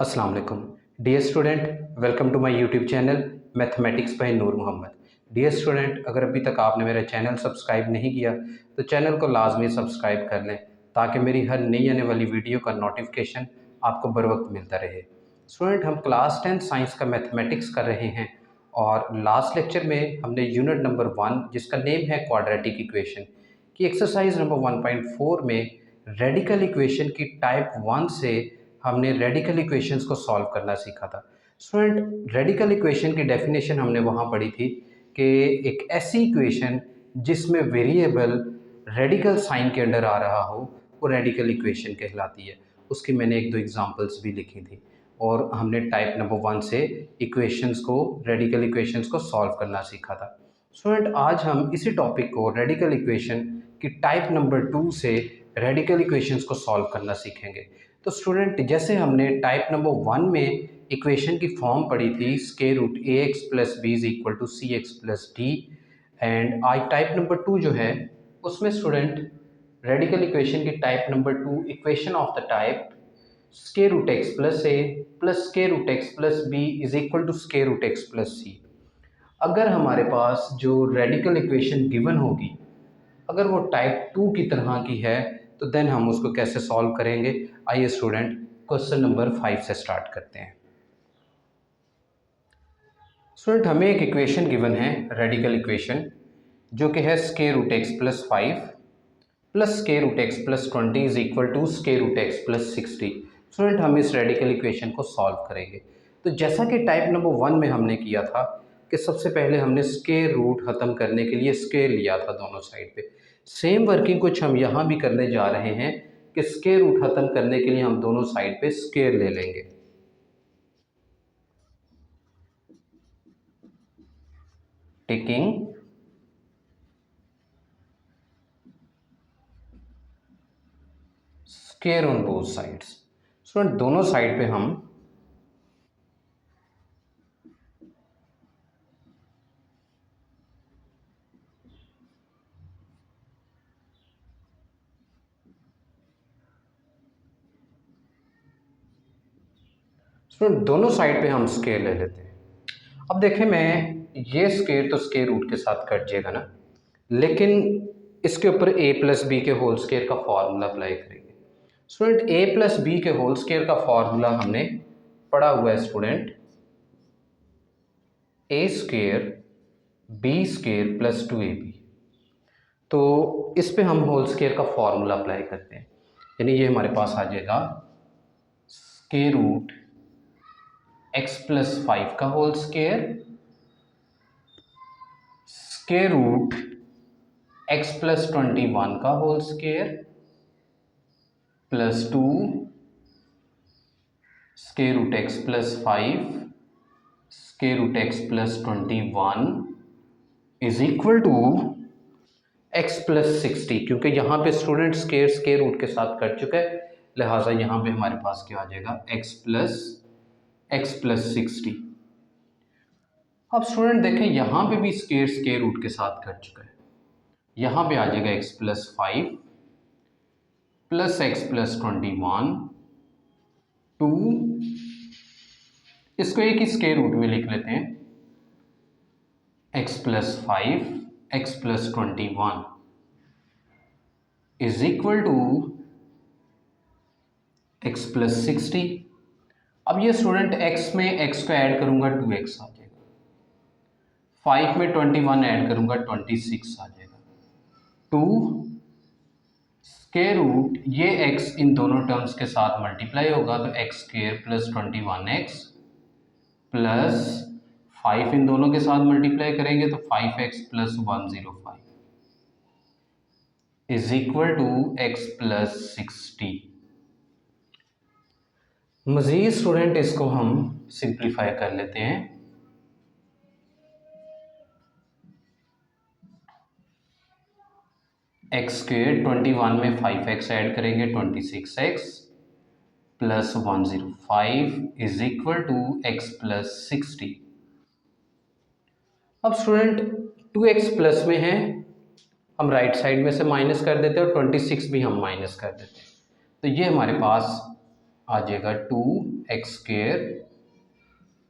अस्सलाम वालेकुम dear student, welcome to my YouTube channel mathematics by Noor Mohammad. Dear student, अगर अभी तक आपने मेरा चैनल सब्सक्राइब नहीं किया तो चैनल को लाजमी सब्सक्राइब कर लें ताकि मेरी हर नई आने वाली वीडियो का नोटिफिकेशन आपको बर वक्त मिलता रहे। स्टूडेंट, हम क्लास 10 साइंस का मैथमेटिक्स कर रहे हैं और लास्ट लेक्चर में हमने यूनिट नंबर 1 जिसका नेम है क्वाड्रेटिक इक्वेशन की एक्सरसाइज नंबर 1.4 में रेडिकल इक्वेशन की टाइप 1 से हमने रेडिकल इक्वेशंस को सॉल्व करना सीखा था। स्टूडेंट, रेडिकल इक्वेशन की डेफिनेशन हमने वहाँ पढ़ी थी कि एक ऐसी इक्वेशन जिसमें वेरिएबल रेडिकल साइन के अंडर आ रहा हो वो रेडिकल इक्वेशन कहलाती है। उसकी मैंने एक दो एग्जांपल्स भी लिखी थी और हमने टाइप नंबर 1 से इक्वेशंस को रेडिकल इक्वेशंस को सॉल्व करना सीखा था। स्टूडेंट, आज हम इसी टॉपिक को रेडिकल इक्वेशन की टाइप नंबर 2 से रेडिकल इक्वेशंस को सॉल्व करना सीखेंगे। तो स्टूडेंट, जैसे हमने टाइप नंबर 1 में इक्वेशन की फॉर्म पढ़ी थी square root A x plus B is equal to C x plus D, and आज टाइप नंबर 2 जो है उसमें स्टूडेंट रेडिकल इक्वेशन की type number 2 equation of the type square root x plus A plus square root x plus B is equal to square root x plus C. अगर हमारे पास जो radical equation given होगी अगर वो type 2 की तरह की है तो देन हम उसको कैसे सॉल्व करेंगे। आइए स्टूडेंट, क्वेश्चन नंबर 5 से स्टार्ट करते हैं। स्टूडेंट, हमें एक इक्वेशन गिवन है रेडिकल इक्वेशन जो कि है square root x plus 5 plus square root x plus 20 is equal to square root x plus 60। Student, हम इस रेडिकल इक्वेशन को सॉल्व करेंगे। तो जैसा कि टाइप नंबर 1 में हमने किया था कि सबसे पहले हमने स्क्वायर रूट ख़त्म करने के लिए स्क्वायर लिया था दोनों साइड पे, सेम वर्किंग कुछ हम यहाँ भी करने जा रहे हैं कि स्क्वायर रूट ख़त्म करने के लिए हम दोनों साइड पे स्क्वायर ले लेंगे। Taking square on both sides. Student, दोनों साइड पे हम स्टूडेंट दोनों साइड पे हम स्क्वायर ले लेते हैं। अब देखें, मैं ये स्क्वायर तो स्क्वायर रूट के साथ कट जाएगा ना, लेकिन इसके ऊपर ए प्लस बी के होल स्क्वायर का फॉर्मूला अप्लाई करेंगे। स्टूडेंट, ए प्लस बी के होल स्क्वायर का फॉर्मूला हमने पढ़ा हुआ है student, A square B square plus 2ab। तो इस पे हम होल स्क्वायर का फॉर्मूला अप्लाई करते हैं, यानी ये हमारे पास आ जाएगा स्क्वायर रूट एक्स प्लस 5 का whole square square root x plus 21 का whole square plus 2 square root x plus 5 square root x plus 21 is equal to x plus 60। क्योंकि यहाँ पे स्टूडेंट स्क्वायर स्क्वायर रूट के साथ कट चुका है, लिहाजा यहाँ पे हमारे पास क्या आ जाएगा एक्स प्लस 60। अब स्टूडेंट देखें, यहाँ पे भी स्क्वायर स्क्वायर रूट के साथ कट चुका है, यहाँ पे आ जाएगा x plus 5 plus x plus 21 2, इसको एक ही स्क्वायर रूट में लिख लेते हैं, x plus 5 x plus 21 is equal to x plus 60। अब ये स्टूडेंट एक्स में एक्स को ऐड करूंगा 2x आ जाएगा, 5 में 21 ऐड करूंगा 26 आ जाएगा, 2 स्क्वायर रूट ये x इन दोनों टर्म्स के साथ मल्टीप्लाई होगा तो x square plus 21x plus 5 इन दोनों के साथ मल्टीप्लाई करेंगे तो 5x plus 105 is equal to x plus 60। मज़ीद स्टूडेंट इसको हम सिंप्लीफाई कर लेते हैं। एक्स स्क्वेयर 21 में 5x ऐड करेंगे 26x plus 105 is equal to x plus 60। अब स्टूडेंट 2x प्लस में है, हम राइट साइड में से माइनस कर देते हैं और 26 भी हम माइनस कर देते हैं, तो ये हमारे पास आ जाएगा 2x²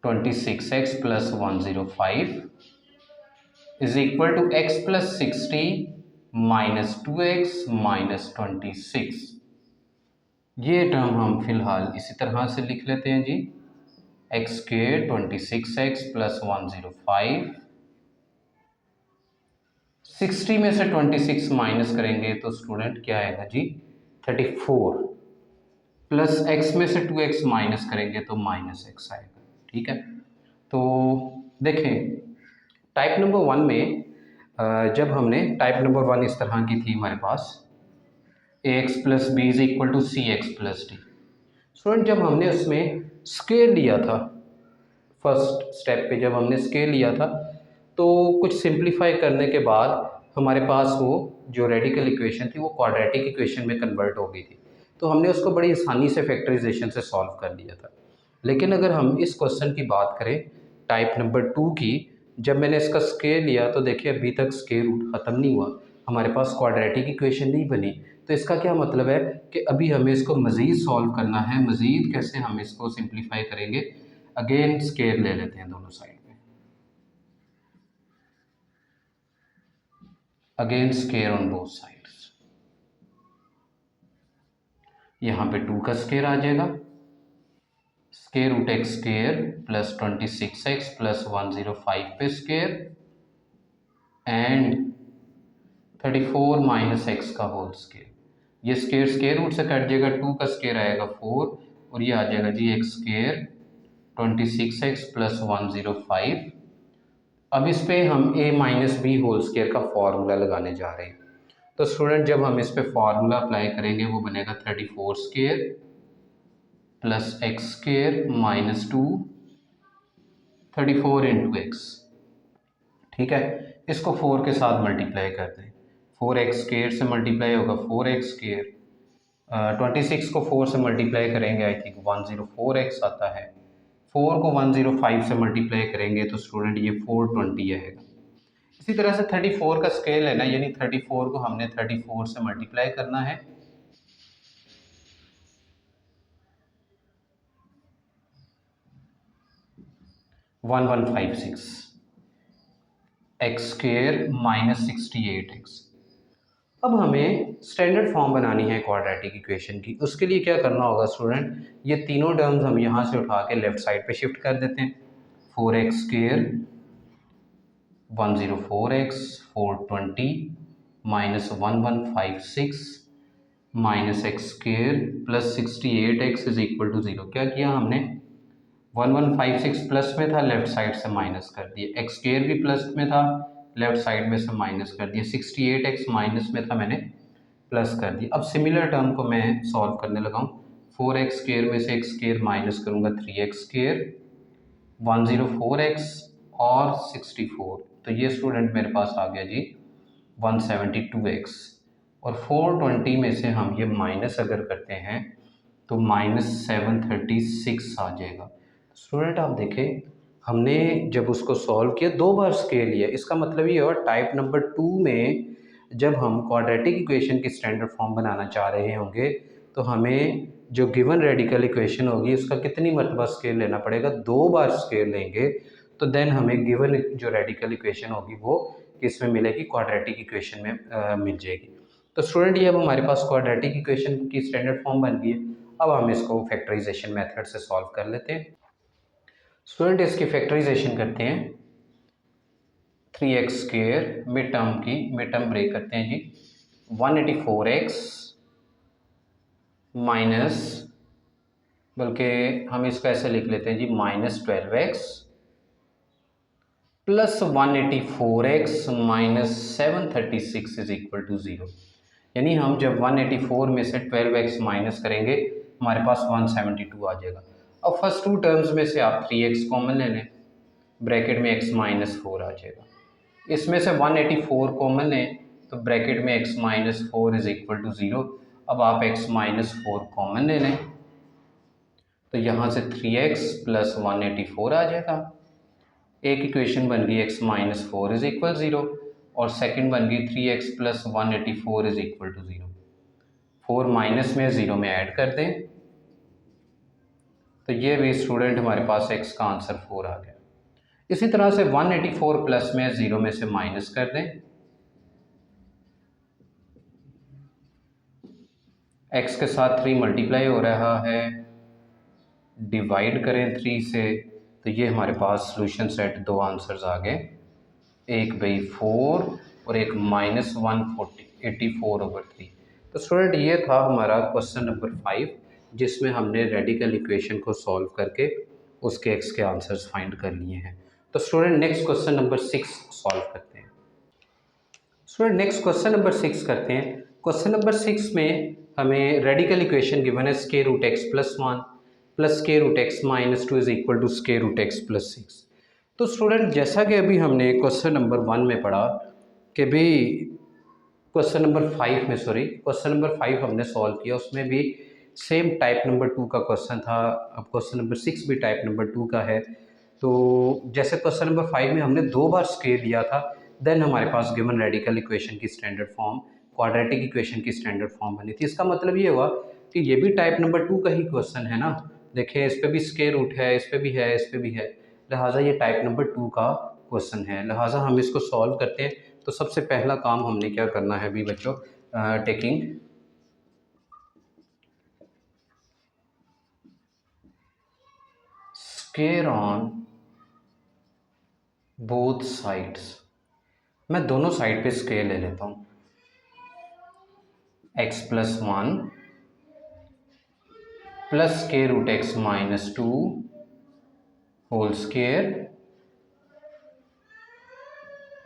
26x plus 105 is equal to x plus 60 minus 2x minus 26। ये टर्म हम फिलहाल इसी तरह से लिख लेते हैं जी, x² 26x प्लस 105। 60 में से 26 माइनस करेंगे तो स्टूडेंट क्या आएगा जी, 34 प्लस x में से 2x माइनस करेंगे तो माइनस x आएगा। ठीक है, तो देखें टाइप नंबर 1 में जब हमने टाइप नंबर 1 इस तरह की थी हमारे पास ax plus B is equal to C x plus D. Student जब हमने उसमें स्केल लिया था, फर्स्ट स्टेप पे जब हमने स्केल लिया था तो कुछ सिंप्लीफाई करने के बाद हमारे पास वो जो रेडिकल इक्वेशन थी वो क्वाड्रेटिक इक्वेशन में कन्वर्ट हो गई थी, तो हमने उसको बड़ी आसानी से फैक्टराइजेशन से सॉल्व कर लिया था। लेकिन अगर हम इस क्वेश्चन की बात करें टाइप नंबर 2 की, जब मैंने इसका स्केल लिया तो देखिए अभी तक स्केल रूट ख़त्म नहीं हुआ, हमारे पास क्वाड्रेटिक इक्वेशन नहीं बनी। तो इसका क्या मतलब है कि अभी हमें इसको मज़ीद सॉल्व करना है। मज़ीद कैसे हम इसको सिंप्लीफाई करेंगे, अगेन स्केल ले लेते हैं दोनों साइड में, again square on both sides. यहाँ पे 2 का स्केयर आ जाएगा, square root x square plus 26x plus 105 पे स्केयर एंड 34 माइनस एक्स का होल स्केयर। ये स्केयर स्केयर रूट से कट जाएगा, 2 का स्केयर आएगा 4 और ये आ जाएगा जी एक्स स्केयर 26x प्लस 105। अब इस पे हम a minus B whole square का फॉर्मूला लगाने जा रहे हैं। तो स्टूडेंट जब हम इस पे फॉर्मूला अप्लाई करेंगे वो बनेगा 34 square plus x square minus 2 34 into x. ठीक है, इसको 4 के साथ मल्टीप्लाई कर दें, 4x स्केयर से मल्टीप्लाई होगा 4x स्केयर, 26 को 4 से मल्टीप्लाई करेंगे आई थिंक 104x आता है, 4 को 105 से मल्टीप्लाई करेंगे तो स्टूडेंट ये 420 आएगा। इसी तरह से 34 का स्केल है ना, यानी 34 को हमने 34 से मल्टीप्लाई करना है, one 156 x square minus 68x। अब हमें स्टैंडर्ड फॉर्म बनानी है क्वाड्रेटिक इक्वेशन की। उसके लिए क्या करना होगा स्टूडेंट, ये तीनों टर्म्स हम यहाँ से उठा के लेफ्ट साइड पे शिफ्ट कर देते हैं। 4x square 104x 420 minus 1156 minus x square plus 68x is equal to 0। क्या किया हमने, 1156 प्लस में था, लेफ्ट साइड से माइनस कर दिया, एक्स स्केयर भी प्लस में था, लेफ्ट साइड में से माइनस कर दिया, 68x माइनस में था, मैंने प्लस कर दिया। अब सिमिलर टर्म को मैं सॉल्व करने लगा हूँ, 4x स्केयर में से एक्स स्केयर माइनस करूँगा 3x स्केयर 104x और 64, तो ये स्टूडेंट मेरे पास आ गया जी 172x। और 420 में से हम ये माइनस अगर करते हैं तो माइनस 736 आ जाएगा। स्टूडेंट आप देखें हमने जब उसको सॉल्व किया 2 बार स्केल लिया, इसका मतलब ये हुआ टाइप नंबर 2 में जब हम क्वाड्रेटिक इक्वेशन की स्टैंडर्ड फॉर्म बनाना चाह रहे होंगे तो हमें जो गिवन रेडिकल इक्वेशन होगी उसका कितनी मरतबा स्केल लेना पड़ेगा, 2 बार स्केल लेंगे तो देन हमें गिवन जो रेडिकल इक्वेशन होगी वो किस में मिलेगी, क्वाड्रेटिक इक्वेशन में मिल जाएगी। तो स्टूडेंट ये अब हमारे पास क्वाड्रेटिक इक्वेशन की स्टैंडर्ड फॉर्म बन गई है। अब हम इसको फैक्टराइजेशन मेथड से सॉल्व कर लेते हैं। स्टूडेंट इसकी फैक्टराइजेशन करते हैं, 3x square mid term break करते हैं जी, 184x माइनस, बल्कि हम इसको ऐसे लिख लेते हैं जी minus 12x plus 184x minus 736 is equal to 0। यानी हम जब 184 में से 12x माइनस करेंगे हमारे पास 172 आ जाएगा। अब फर्स्ट 2 टर्म्स में से आप 3x कॉमन ले लें, ब्रैकेट में x माइनस 4 आ जाएगा। इसमें से 184 कॉमन लें तो ब्रैकेट में x minus 4 is equal to 0। अब आप x माइनस 4 कॉमन ले लें तो यहाँ से 3x प्लस 184 आ जाएगा। एक इक्वेशन बन गई x माइनस 4 इज इक्वल 0 और सेकंड बन गई 3x plus 184 is equal to 0। 4 minus में 0 में ऐड कर दें तो ये भी स्टूडेंट हमारे पास x का आंसर 4 आ गया। इसी तरह से 184 प्लस में 0 में से माइनस कर दें, x के साथ 3 मल्टीप्लाई हो रहा है, डिवाइड करें 3 से, तो ये हमारे पास सॉल्यूशन सेट दो आंसर्स आ गए, एक बाई 4 और एक -184/3। तो स्टूडेंट ये था हमारा क्वेश्चन नंबर 5, जिसमें हमने रेडिकल इक्वेशन को सॉल्व करके उसके एक्स के आंसर्स फाइंड कर लिए हैं। तो student next question number 6 solve करते हैं। स्टूडेंट नेक्स्ट क्वेश्चन नंबर 6 करते हैं। क्वेश्चन नंबर 6 में हमें रेडिकल इक्वेशन गिवन है square root x plus 1 plus square root x minus 2 is equal to square root x plus 6। तो स्टूडेंट जैसा कि अभी हमने क्वेश्चन नंबर 1 में पढ़ा कि भी क्वेश्चन नंबर 5 में क्वेश्चन नंबर 5 हमने सॉल्व किया, उसमें भी सेम टाइप नंबर 2 का क्वेश्चन था। अब क्वेश्चन नंबर 6 भी टाइप नंबर 2 का है। तो जैसे क्वेश्चन नंबर 5 में हमने 2 बार स्क्वायर लिया था, देन हमारे पास गिवन रेडिकल इक्वेशन की स्टैंडर्ड फॉर्म, क्वाड्रेटिक इक्वेशन की स्टैंडर्ड फॉर्म बनी थी। इसका मतलब ये हुआ कि ये भी टाइप नंबर 2 का ही क्वेश्चन है ना। देखिए इस पे भी स्क्वायर रूट है, इस पे भी है, इस पे भी है, लिहाजा ये टाइप नंबर 2 का क्वेश्चन है। लिहाजा हम इसको सॉल्व करते हैं। तो सबसे पहला काम हमने क्या करना है अभी बच्चों, taking square on both sides. मैं दोनों साइड पे स्क्वायर ले लेता हूँ। x plus 1 plus square root x minus 2 whole square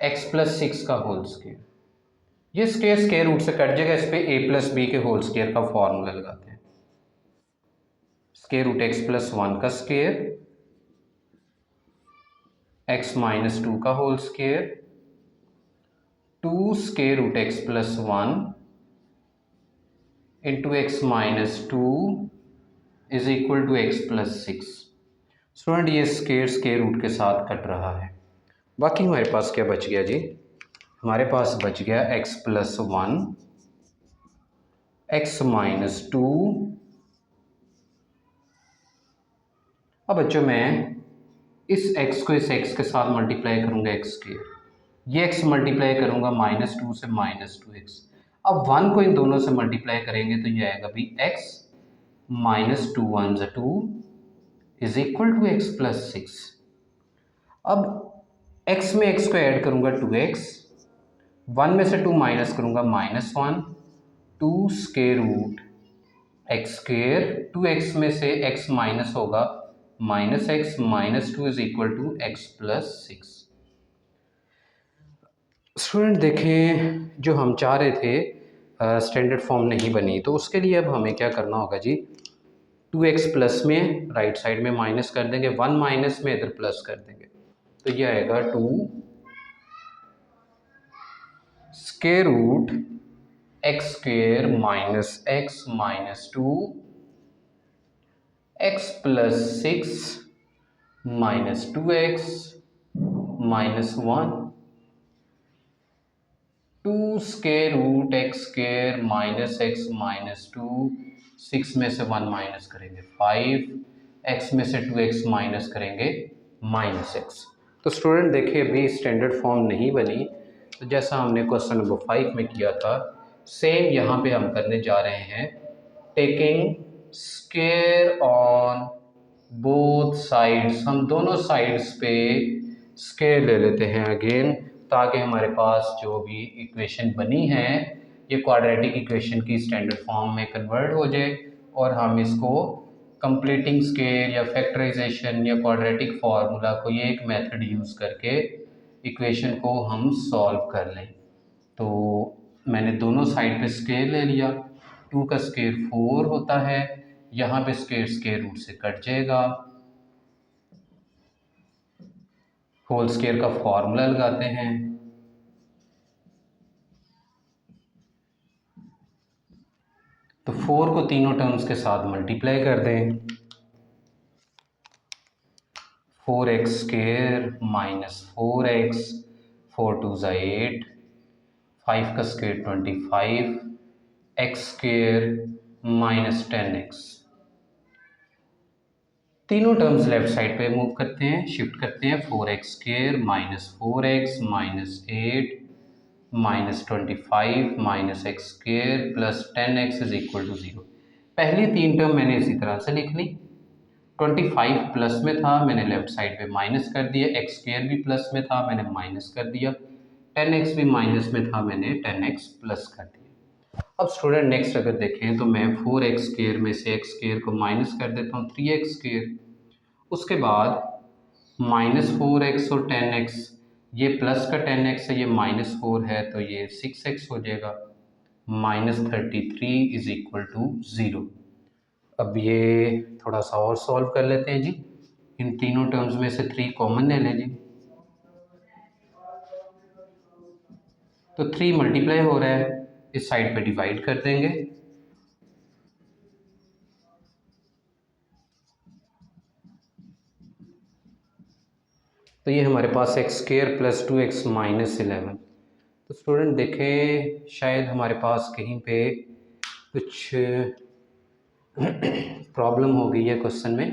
x plus 6 का होल स्क्वायर। ये स्क्वायर स्क्वायर रूट से कट जाएगा, इस पे a प्लस बी के होल स्क्वायर का फॉर्मूला लगाते हैं। स्क्वायर रूट एक्स प्लस 1 का स्क्वायर, x माइनस 2 का whole square, 2 square root x plus 1 into x minus 2 is equal to x plus 6। Student ये स्क्वायर स्क्वायर रूट के साथ cut रहा है। बाकी हमारे पास क्या बच गया जी, हमारे पास बच गया x प्लस 1, एक्स माइनस 2। अब बच्चों मैं इस x को इस x के साथ मल्टीप्लाई करूंगा x के, ये x मल्टीप्लाई करूंगा माइनस 2 से माइनस 2x। अब 1 को इन दोनों से मल्टीप्लाई करेंगे तो ये आएगा भी x माइनस 2 1 ज़ा 2 is equal to x plus 6। अब x में x को ऐड करूंगा 2x, 1 में से 2 माइनस करूंगा minus 1, 2 square root x square, 2x में से x माइनस होगा minus x minus 2 is equal to x plus 6। Student देखें जो हम चाह रहे थे स्टैंडर्ड फॉर्म नहीं बनी, तो उसके लिए अब हमें क्या करना होगा जी, 2x प्लस में राइट साइड में माइनस कर देंगे, 1 माइनस में इधर प्लस कर देंगे, तो ये आएगा 2 square root x square minus x minus 2 x plus 6 minus 2x minus 1, 2 square root x square minus x minus 2, 6 में से 1 माइनस करेंगे 5, x में से 2x माइनस करेंगे माइनस एक्स। तो स्टूडेंट देखिए अभी स्टैंडर्ड फॉर्म नहीं बनी, तो जैसा हमने क्वेश्चन नंबर 5 में किया था सेम यहाँ पे हम करने जा रहे हैं, taking square on both sides. हम दोनों साइड्स पे स्क्वायर ले लेते हैं अगेन, ताकि हमारे पास जो भी इक्वेशन बनी है ये क्वाड्रेटिक इक्वेशन की स्टैंडर्ड फॉर्म में कन्वर्ट हो जाए और हम इसको कंप्लीटिंग स्क्वायर या फैक्टराइजेशन या क्वाड्रेटिक फार्मूला को ये एक मेथड यूज़ करके इक्वेशन को हम सॉल्व कर लें। तो मैंने दोनों साइड पे स्क्वायर ले लिया, 2 का स्क्वायर 4 होता है, यहाँ पे स्क्वायर स्क्वायर रूट से कट जाएगा, होल स्क्वायर का फॉर्मूला लगाते हैं, तो 4 को तीनों टर्म्स के साथ मल्टीप्लाई कर दें, 4x स्क्वायर माइनस 4x, 4 2 ज़ा 8, 5 का square 25, x square minus 10x। तीनों टर्म्स लेफ्ट साइड पे मूव करते हैं, शिफ्ट करते हैं। 4x² minus 4x minus 8 minus 25 minus x² plus 10x is equal to 0। पहली तीन टर्म मैंने इसी तरह से लिख ली। 25 प्लस में था, मैंने लेफ्ट साइड पे माइनस कर दिया। x² भी प्लस में था, मैंने माइनस कर दिया। 10x भी माइनस में था, मैंने 10x प्लस कर दिया। अब स्टूडेंट नेक्स्ट अगर देखें तो मैं 4x² में से x² को माइनस कर देता हूँ, 3x²। उसके बाद -4x और 10x, ये प्लस का 10x है, ये -4 है, तो ये 6x हो जाएगा। -33 इज इक्वल टू 0। अब ये थोड़ा सा और सॉल्व कर लेते हैं जी। इन तीनों टर्म्स में से 3 कॉमन ले लें जी। तो 3 मल्टीप्लाई हो रहा है, इस साइड पे डिवाइड कर देंगे। तो ये हमारे पास x² प्लस 2x माइनस 11। तो स्टूडेंट देखें, शायद हमारे पास कहीं पे कुछ प्रॉब्लम हो गई है क्वेश्चन में,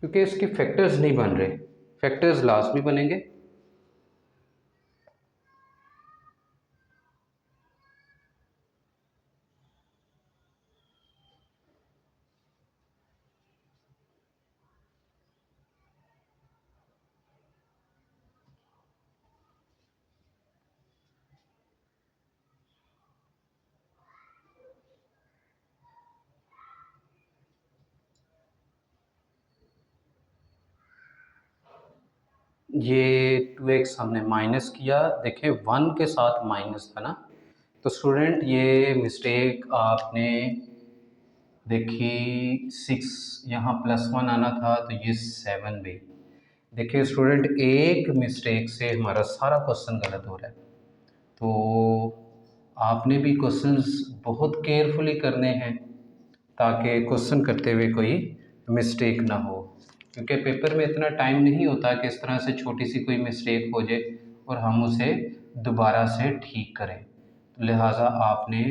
क्योंकि इसके फैक्टर्स नहीं बन रहे। फैक्टर्स लास्ट में बनेंगे। ये 2x हमने माइनस किया, देखें 1 के साथ माइनस था ना, तो स्टूडेंट ये मिस्टेक आपने देखिए 6 यहाँ +1 आना था, तो ये 7 गई। देखिए स्टूडेंट, एक मिस्टेक से हमारा सारा क्वेश्चन गलत हो रहा है। तो आपने भी क्वेश्चंस बहुत केयरफुली करने हैं ताकि क्वेश्चन करते हुए कोई मिस्टेक ना हो, क्योंकि पेपर में इतना टाइम नहीं होता कि इस तरह से छोटी सी कोई मिस्टेक हो जाए और हम उसे दोबारा से ठीक करें। तो लिहाजा आपने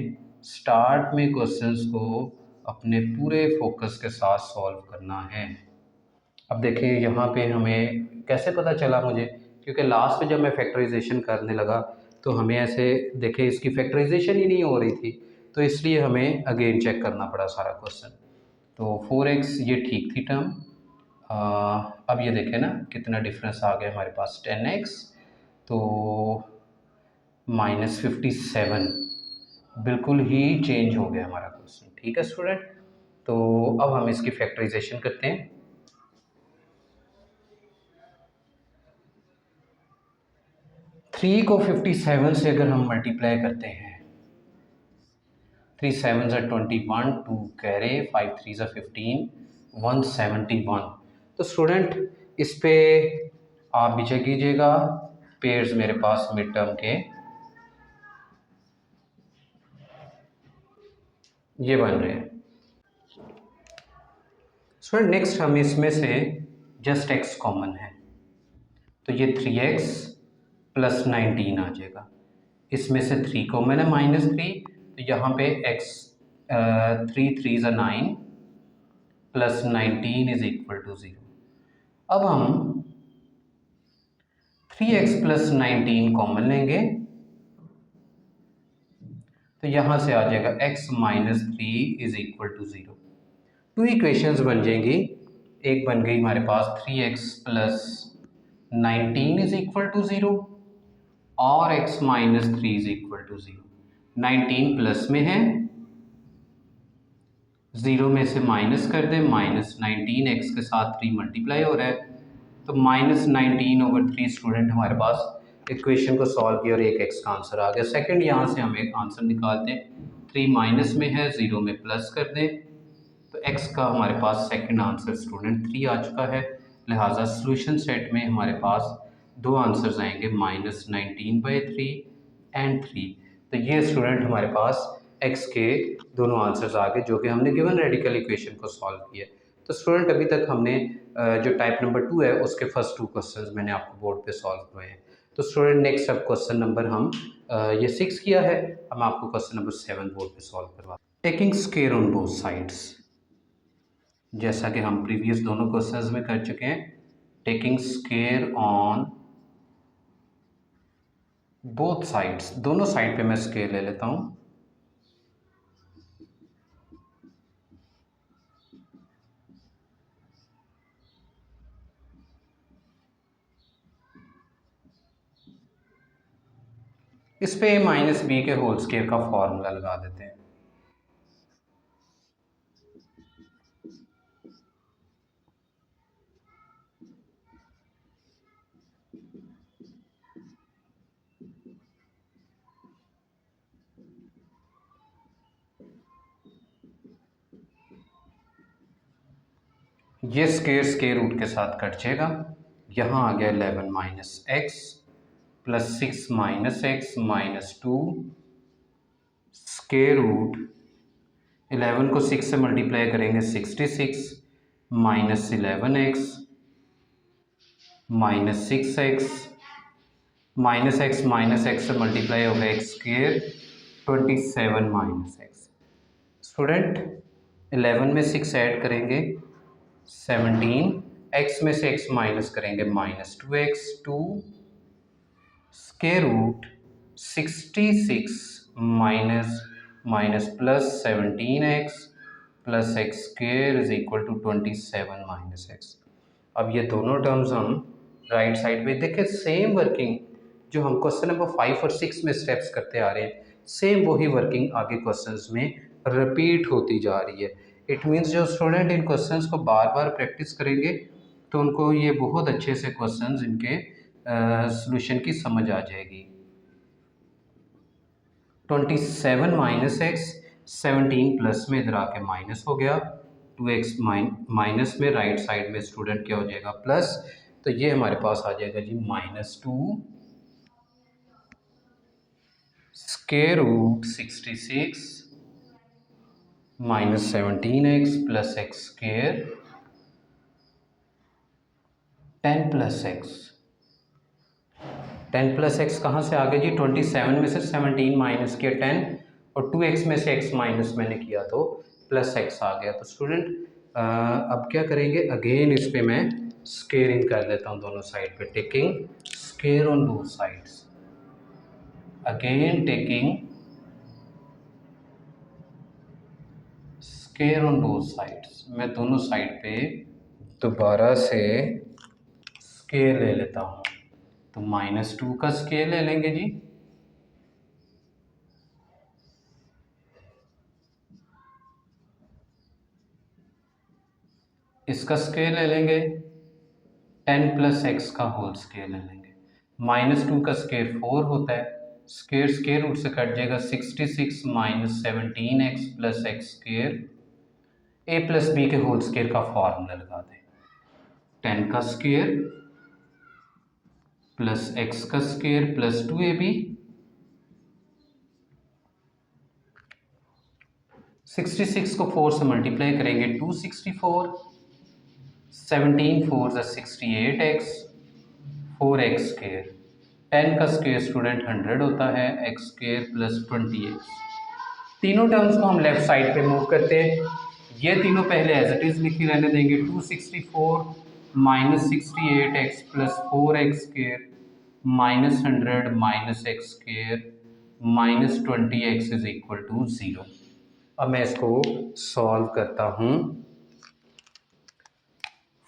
स्टार्ट में क्वेश्चंस को अपने पूरे फोकस के साथ सॉल्व करना है। अब देखिए यहाँ पे हमें कैसे पता चला मुझे, क्योंकि लास्ट में जब मैं फैक्टराइजेशन करने लगा तो हमें ऐसे देखे इसकी फैक्टराइजेशन ही नहीं हो रही थी, तो इसलिए हमें अगेन चेक करना पड़ा सारा क्वेश्चन। तो 4x ये ठीक थी टर्म। अब ये देखें ना कितना डिफरेंस आ गया हमारे पास, 10x तो -57, बिल्कुल ही चेंज हो गया हमारा क्वेश्चन। ठीक है स्टूडेंट, तो अब हम इसकी फैक्टराइजेशन करते हैं। 3 को 57 से अगर हम मल्टीप्लाई करते हैं, 3 7 are 21, 2 कैरे, 5 3 are 15, 171। तो स्टूडेंट इस पे आप भी चेक कीजिएगा, पेयर्स मेरे पास मिड टर्म के ये बन रहे हैं। स्टूडेंट नेक्स्ट हम इसमें से जस्ट x कॉमन है, तो ये 3x प्लस 19 आ जाएगा। इसमें से 3 कॉमन है, -3, तो यहाँ पे x 3 3 are 9 plus 19 is equal to 0। अब हम 3x प्लस 19 कॉमन लेंगे, तो यहाँ से आ जाएगा x minus 3 is equal to 0। 2 equations बन जाएंगी। एक बन गई हमारे पास 3x plus 19 is equal to 0 और x minus 3 is equal to 0। 19 plus में है, 0 में से माइनस कर दें, -19 x के साथ 3 मल्टीप्लाई हो रहा है, तो -19/3 स्टूडेंट हमारे पास इक्वेशन को सॉल्व किया और एक x का आंसर आ गया। सेकंड यहाँ से हम एक आंसर निकालते हैं, 3 माइनस में है, 0 में प्लस कर दें, तो x का हमारे पास सेकंड आंसर स्टूडेंट 3 आ चुका है। लिहाजा सॉल्यूशन सेट में हमारे पास दो आंसर्स आएंगे, -19/3 एंड 3। तो ये स्टूडेंट हमारे पास x के दोनों आंसर्स आ गए जो कि हमने गिवन रेडिकल इक्वेशन को सॉल्व किया। तो स्टूडेंट अभी तक हमने जो टाइप नंबर 2 है उसके फर्स्ट 2 क्वेश्चंस मैंने आपको बोर्ड पे सॉल्व हुए हैं। तो स्टूडेंट नेक्स्ट अब क्वेश्चन नंबर हम ये 6 किया है, हम आपको क्वेश्चन नंबर 7 बोर्ड पे सॉल्व करवा। Taking square on both sides, जैसा कि हम प्रीवियस दोनों क्वेश्चंस में कर चुके हैं। Taking square on both sides, दोनों साइड पे मैं स्केयर ले लेता हूं। इस पे a माइनस बी के होल स्केयर का फॉर्मूला लगा देते हैं। ये स्केयर स्केयर रूट के साथ कट जाएगा। यहाँ आ गया 11 minus x plus 6 minus x minus 2 square root 11 को 6 से मल्टीप्लाई करेंगे 66 माइनस 11x माइनस एक्स से मल्टीप्लाई होगा x square 27 minus x. Student 11 में 6 ऐड करेंगे 17, एक्स में से एक्स माइनस करेंगे minus 2x 2 square root 66 minus plus 17x plus x square is equal to 27 minus x. अब ये दोनों टर्म्स हम राइट साइड पे देखें, सेम वर्किंग जो हम क्वेश्चन नंबर 5 और 6 में स्टेप्स करते आ रहे हैं, सेम वही वर्किंग आगे क्वेश्चंस में रिपीट होती जा रही है। इट मीन्स जो स्टूडेंट इन क्वेश्चंस को बार बार प्रैक्टिस करेंगे तो उनको ये बहुत अच्छे से क्वेश्चंस इनके सॉल्यूशन की समझ आ जाएगी। 27 माइनस एक्स 17 प्लस में इधर आके माइनस हो गया, 2x माइनस में राइट साइड में स्टूडेंट क्या हो जाएगा प्लस, तो ये हमारे पास आ जाएगा जी minus 2 square root 66 minus 17x plus x square 10 plus x. 10 plus x कहाँ से आ गया जी, 27 में से 17 माइनस किया 10 और 2x में से x माइनस मैंने किया तो प्लस x आ गया। तो स्टूडेंट अब क्या करेंगे, अगेन इस पे मैं स्केयर इन कर लेता हूँ दोनों साइड पे, taking square on both sides, again taking square on both sides. मैं दोनों साइड पे दोबारा से स्केयर ले लेता हूँ, तो माइनस 2 का स्केयर ले लेंगे जी, इसका स्केयर ले लेंगे, 10 प्लस एक्स का होल स्केयर ले लेंगे, माइनस 2 का स्केयर 4 होता है, स्केयर स्केयर रूट से कट जाएगा 66 minus 17x plus x square, A plus B के होल स्केयर का फॉर्मूला लगा दें, 10 का स्केयर प्लस एक्स का स्केयर प्लस 2ab, 66 को 4 से मल्टीप्लाई करेंगे 264, 17 4 ज़ा 68x 4x स्केयर, 10 का स्केयर स्टूडेंट 100 होता है, एक्स स्केयर प्लस 20x। तीनों टर्म्स को हम लेफ्ट साइड पे मूव करते हैं, ये तीनों पहले एज इट इज लिखी रहने देंगे, 264 minus 68x plus 4x square minus 100 minus x square minus 20x is equal to 0। अब मैं इसको सॉल्व करता हूँ,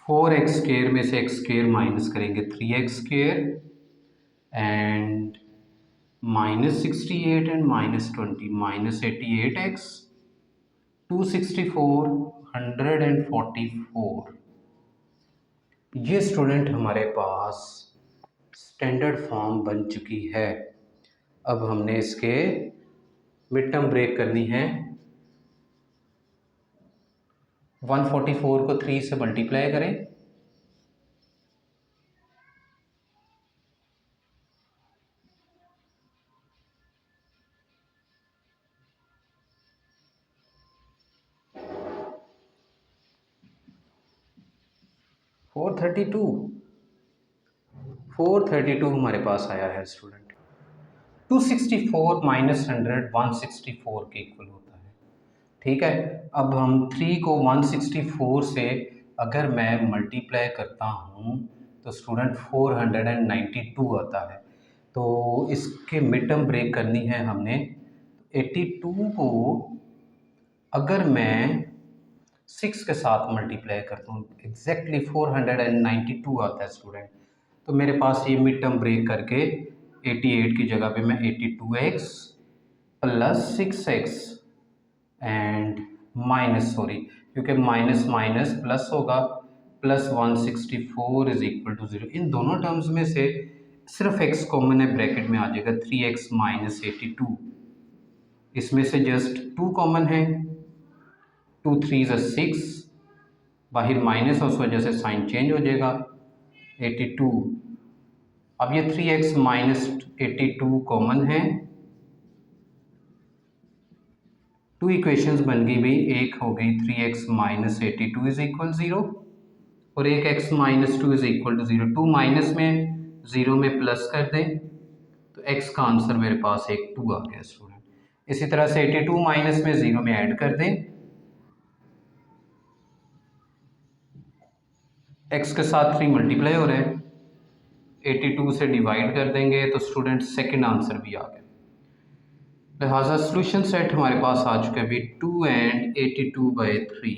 4x स्केयर में से एक्स स्केयर माइनस करेंगे 3x square and minus 68 and minus 20 minus 88x 264 144। ये स्टूडेंट हमारे पास स्टैंडर्ड फॉर्म बन चुकी है। अब हमने इसके मिड टर्म ब्रेक करनी है, 144 को 3 से मल्टीप्लाई करें, फोर थर्टी टू हमारे पास आया है स्टूडेंट। 264 माइनस 100 164 के इक्वल होता है, ठीक है। अब हम 3 को 164 से अगर मैं मल्टीप्लाई करता हूँ तो स्टूडेंट 492 आता है। तो इसके मिड टर्म ब्रेक करनी है हमने। 82 को अगर मैं 6 के साथ मल्टीप्लाई करता हूँ एग्जैक्टली 492 आता है स्टूडेंट। तो मेरे पास ये मिड टर्म ब्रेक करके 88 की जगह पे मैं 82x plus 6x and minus, sorry क्योंकि माइनस माइनस प्लस होगा, प्लस 164 इज इक्वल टू 0। इन दोनों टर्म्स में से सिर्फ x कॉमन है, ब्रैकेट में आ जाएगा 3x माइनस 82। इसमें से जस्ट 2 कॉमन है, 2 3 ज़ा 6, बाहर माइनस है उस वजह से साइन चेंज हो जाएगा 82। अब ये 3x माइनस 82 कॉमन है, 2 इक्वेशंस बन गई भाई। एक हो गई 3x माइनस 82 इज इक्वल 0 और एक x minus 2 is equal to 0। 2 minus में 0 में प्लस कर दें तो x का आंसर मेरे पास एक 2 आ गया स्टूडेंट। इसी तरह से 82 माइनस में 0 में ऐड कर दें, x के साथ 3 मल्टीप्लाई हो रहा है, 82 से डिवाइड कर देंगे तो स्टूडेंट सेकंड आंसर भी आ गया। लिहाजा सोल्यूशन सेट हमारे पास आ चुका है अभी 2 एंड 82/3।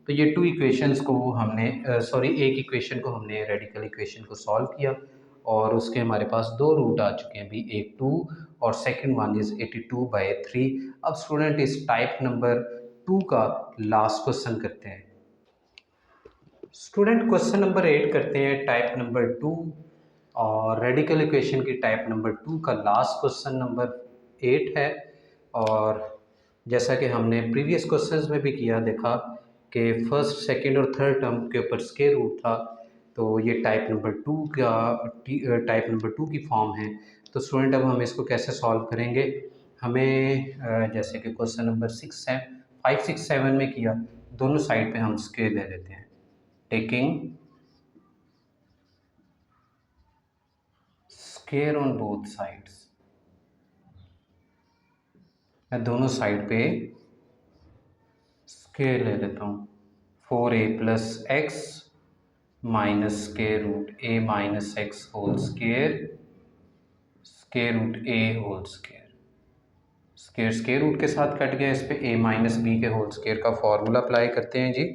तो ये 2 इक्वेशंस को हमने सॉरी एक इक्वेशन को हमने रेडिकल इक्वेशन को सॉल्व किया और उसके हमारे पास 2 रूट आ चुके हैं अभी, एक 2 और सेकंड वन इज़ 82/3। अब स्टूडेंट इस टाइप नंबर 2 का लास्ट क्वेश्चन करते हैं। स्टूडेंट क्वेश्चन नंबर 8 करते हैं, टाइप नंबर 2 और रेडिकल इक्वेशन की टाइप नंबर 2 का लास्ट क्वेश्चन नंबर 8 है। और जैसा कि हमने प्रीवियस क्वेश्चंस में भी किया, देखा कि फर्स्ट सेकंड और थर्ड टर्म के ऊपर स्क्वायर रूट था, तो ये टाइप नंबर 2 का टाइप नंबर 2 की फॉर्म है। तो स्टूडेंट अब हम इसको कैसे सॉल्व करेंगे, हमें जैसे कि क्वेश्चन नंबर 6 है 5 6 7 में किया, दोनों साइड पे हम स्क्वायर ले लेते हैं, taking square on both sides. मैं दोनों साइड पे स्क्वायर ले लेता हूँ, 4a plus x minus square root a minus x whole square square root a whole square. Square square root के साथ कट गया, इस पे a माइनस बी के होल स्क्वायर का फॉर्मूला अप्लाई करते हैं जी।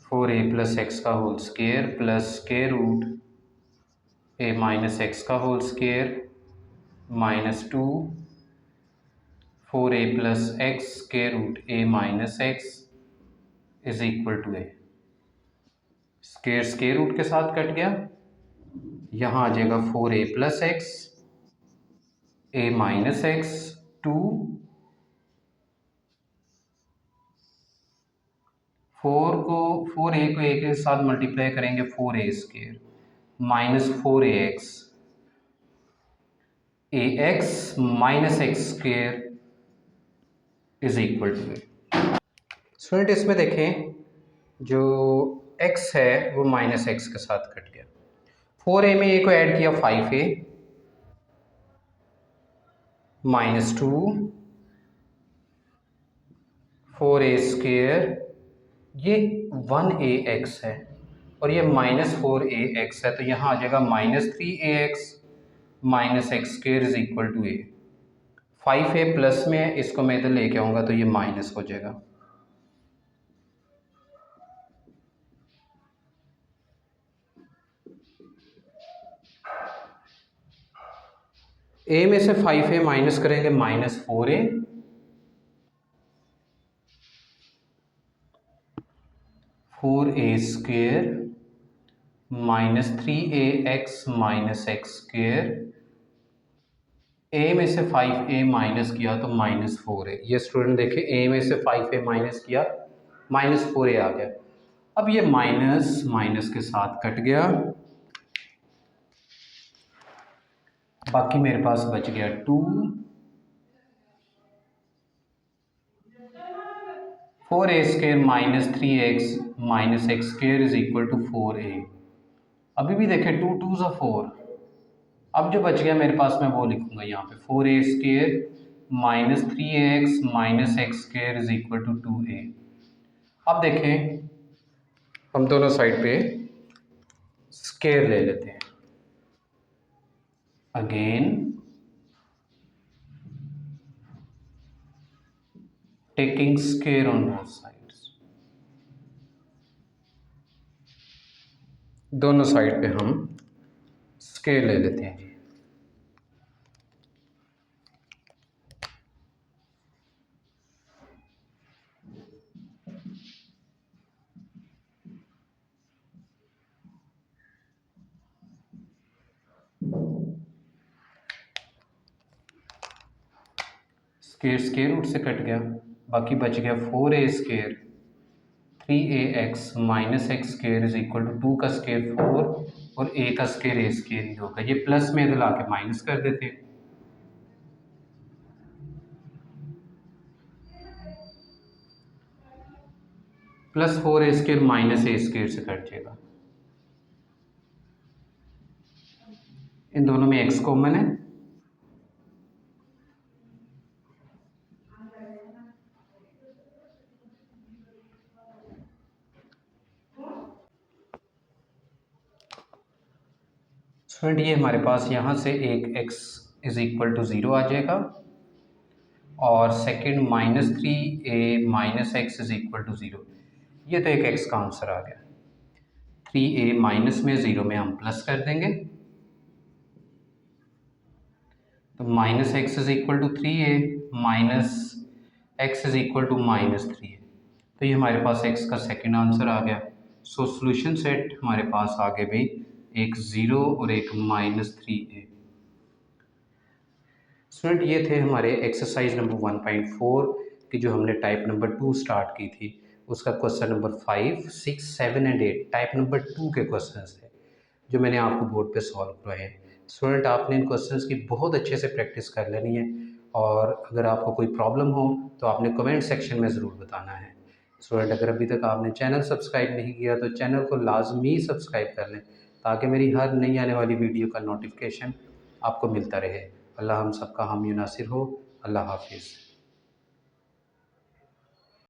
फोर ए प्लस एक्स का whole square plus square root a minus x का whole square minus 2 4a plus x square root a minus x is equal to a। Square square root के साथ cut गया, यहाँ आ जाएगा 4a plus x a minus x 2 4a को a के साथ मल्टीप्लाई करेंगे 4a square minus 4ax ax minus x square is equal to A. Student इसमें देखें जो x है वो माइनस एक्स के साथ कट गया, 4a में a को ऐड किया 5a माइनस 2 4a स्क्वायर, ये 1ax है और ये माइनस 4ax है, तो यहाँ आ जाएगा minus 3ax minus x square is equal to a। 5a plus में इसको मैं इधर लेके आऊँगा तो ये माइनस हो जाएगा। a में से 5a माइनस करेंगे minus 4a, 4a square minus 3ax minus x square, a में से 5a माइनस किया तो माइनस 4a। ये स्टूडेंट देखे a में से 5a माइनस किया माइनस 4a आ गया। अब ये माइनस माइनस के साथ कट गया, बाकी मेरे पास बच गया 2 4a square minus 3x minus x square is equal to 4a। अभी भी देखें 2 2 ज़ा 4, अब जो बच गया मेरे पास मैं वो लिखूंगा यहाँ पे 4a² minus 3ax minus x square is equal to 2a। अब देखें हम दोनों साइड पे स्केयर ले लेते हैं। Again taking square on both sides, दोनों साइड पे हम स्केयर ले लेते हैं जी। स्केयर स्केयर रूट से कट गया, बाकी बच गया 4a² 3ax minus x square is equal to 2 का स्केयर 4 और a का स्केयर a² ही होगा। ये प्लस में इधर ला के माइनस कर देते हैं। प्लस 4a² माइनस a² से कट जाएगा। इन दोनों में x कॉमन है, स्टूडेंट ये हमारे पास यहाँ से एक x इज इक्वल टू 0 आ जाएगा और second minus 3a minus x is equal to 0। ये तो एक x का आंसर आ गया। 3a माइनस में 0 में हम प्लस कर देंगे तो minus x is equal to 3a minus x is equal to minus 3a। तो ये हमारे पास x का सेकंड आंसर आ गया। सो सॉल्यूशन सेट हमारे पास आगे भी एक 0 और एक माइनस 3a। स्टूडेंट ये थे हमारे एक्सरसाइज नंबर 1.4 की जो हमने टाइप नंबर 2 स्टार्ट की थी, उसका question number 5, 6, 7 and 8 type number 2 के क्वेश्चंस थे जो मैंने आपको बोर्ड पे सॉल्व करवाए हैं। स्टूडेंट आपने इन क्वेश्चंस की बहुत अच्छे से प्रैक्टिस कर लेनी है और अगर आपको कोई प्रॉब्लम हो तो आपने कमेंट सेक्शन में ज़रूर बताना है। स्टूडेंट अगर अभी तक आपने चैनल सब्सक्राइब नहीं किया तो चैनल को लाजमी सब्सक्राइब कर लें ताकि मेरी हर नई आने वाली वीडियो का नोटिफिकेशन आपको मिलता रहे। अल्लाह हम सबका हामी नासिर हो। अल्लाह हाफिज़।